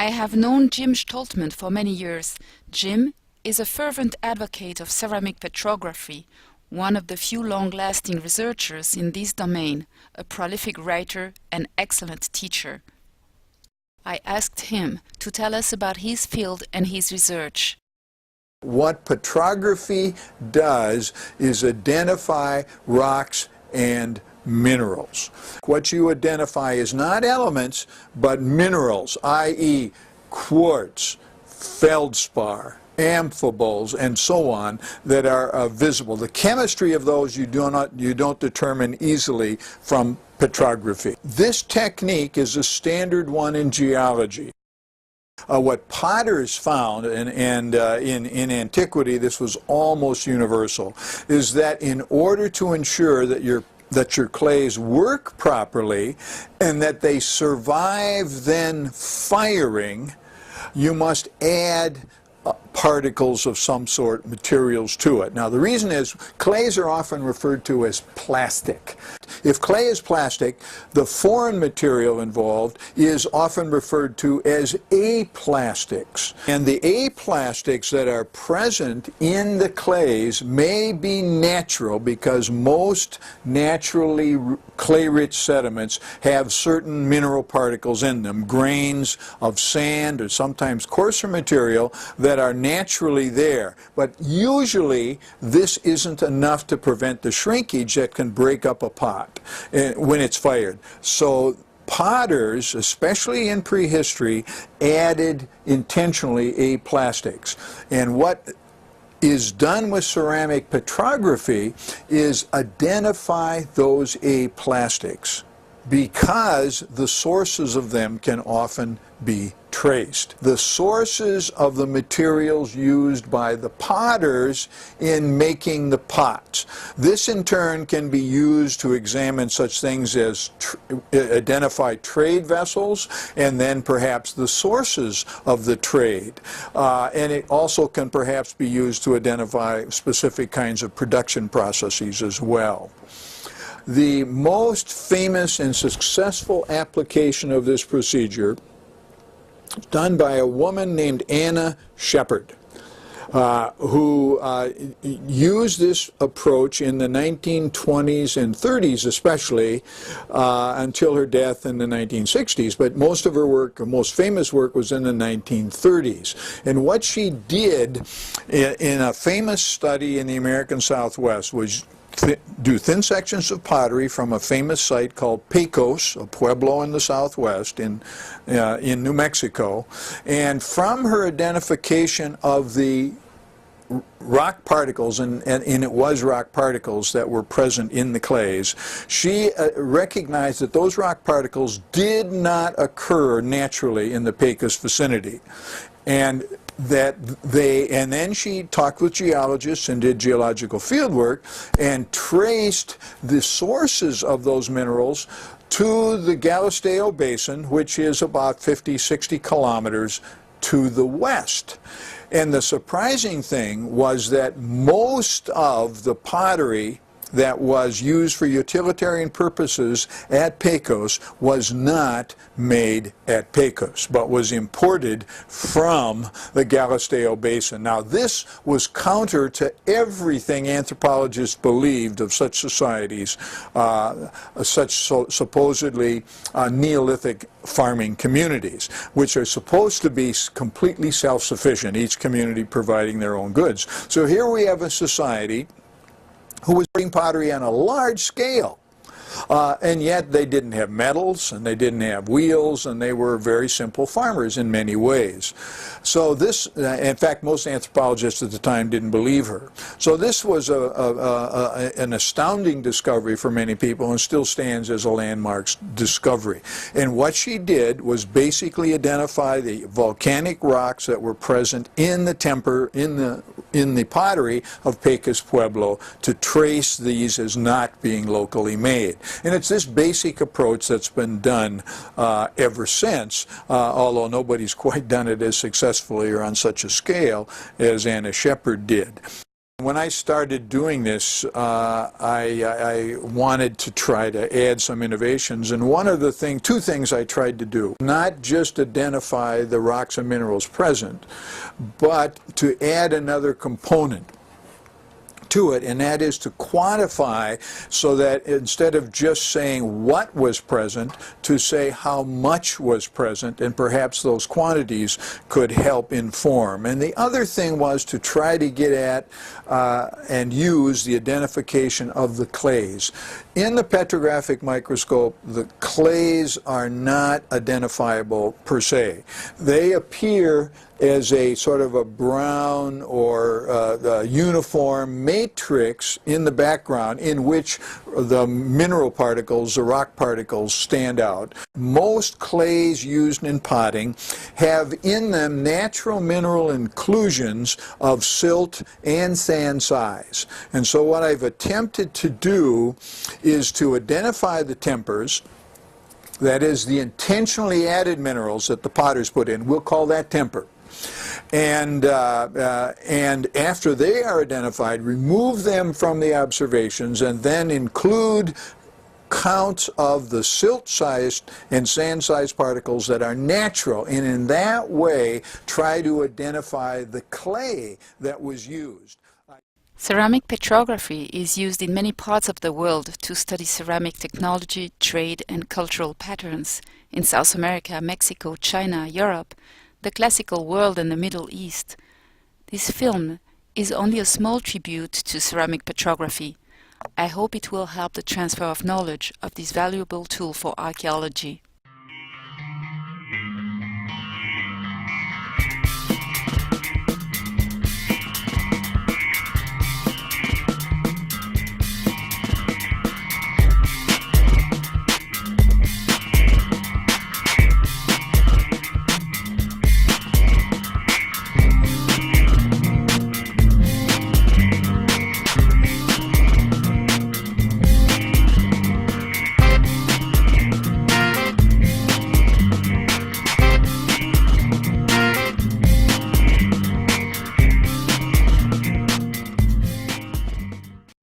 I have known Jim Stoltman for many years. Jim is a fervent advocate of ceramic petrography, one of the few long-lasting researchers in this domain, a prolific writer and excellent teacher. I asked him to tell us about his field and his research. What petrography does is identify rocks and minerals. What you identify is not elements, but minerals, i.e. quartz, feldspar, amphiboles, and so on, that are visible. The chemistry of those you don't determine easily from petrography. This technique is a standard one in geology. What potters found, and in antiquity this was almost universal, is that in order to ensure that your clays work properly and that they survive then firing, you must add particles of some sort, materials to it. Now the reason is clays are often referred to as plastic. If clay is plastic, the foreign material involved is often referred to as aplastics. And the aplastics that are present in the clays may be natural because most naturally clay-rich sediments have certain mineral particles in them, grains of sand or sometimes coarser material that are naturally there. But usually this isn't enough to prevent the shrinkage that can break up a pot when it's fired. So potters, especially in prehistory, added intentionally aplastics. And what is done with ceramic petrography is identify those aplastics, because the sources of them can often be traced. The sources of the materials used by the potters in making the pots. This in turn can be used to examine such things as identify trade vessels and then perhaps the sources of the trade. And it also can perhaps be used to identify specific kinds of production processes as well. The most famous and successful application of this procedure is done by a woman named Anna Shepard, who used this approach in the 1920s and 30s especially, until her death in the 1960s. But most of her work, her most famous work, was in the 1930s. And what she did in a famous study in the American Southwest was do thin sections of pottery from a famous site called Pecos, a pueblo in the Southwest in New Mexico. And from her identification of the rock particles, and it was rock particles that were present in the clays, she recognized that those rock particles did not occur naturally in the Pecos vicinity. And then she talked with geologists and did geological field work and traced the sources of those minerals to the Galisteo Basin, which is about 50-60 kilometers to the west. And the surprising thing was that most of the pottery that was used for utilitarian purposes at Pecos was not made at Pecos, but was imported from the Galisteo Basin. Now this was counter to everything anthropologists believed of such societies, supposedly Neolithic farming communities, which are supposed to be completely self-sufficient, each community providing their own goods. So here we have a society who was doing pottery on a large scale. And yet they didn't have metals, and they didn't have wheels, and they were very simple farmers in many ways. So this, in fact, most anthropologists at the time didn't believe her. So this was an astounding discovery for many people, and still stands as a landmark discovery. And what she did was basically identify the volcanic rocks that were present in the in the pottery of Pecos Pueblo, to trace these as not being locally made. And it's this basic approach that's been done ever since, although nobody's quite done it as successfully or on such a scale as Anna Shepard did. When I started doing this, I wanted to try to add some innovations, and two things I tried to do. Not just identify the rocks and minerals present, but to add another component to it, and that is to quantify, so that instead of just saying what was present, to say how much was present, and perhaps those quantities could help inform. And the other thing was to try to get at and use the identification of the clays. In the petrographic microscope, the clays are not identifiable per se. They appear as a sort of a brown or uniform matrix in the background in which the mineral particles, the rock particles, stand out. Most clays used in potting have in them natural mineral inclusions of silt and sand size. And so what I've attempted to do is to identify the tempers, that is the intentionally added minerals that the potters put in. We'll call that temper. And after they are identified, remove them from the observations and then include counts of the silt-sized and sand-sized particles that are natural, and in that way try to identify the clay that was used. Ceramic petrography is used in many parts of the world to study ceramic technology, trade, and cultural patterns in South America, Mexico, China, Europe, the classical world, and the Middle East. This film is only a small tribute to ceramic petrography. I hope it will help the transfer of knowledge of this valuable tool for archaeology.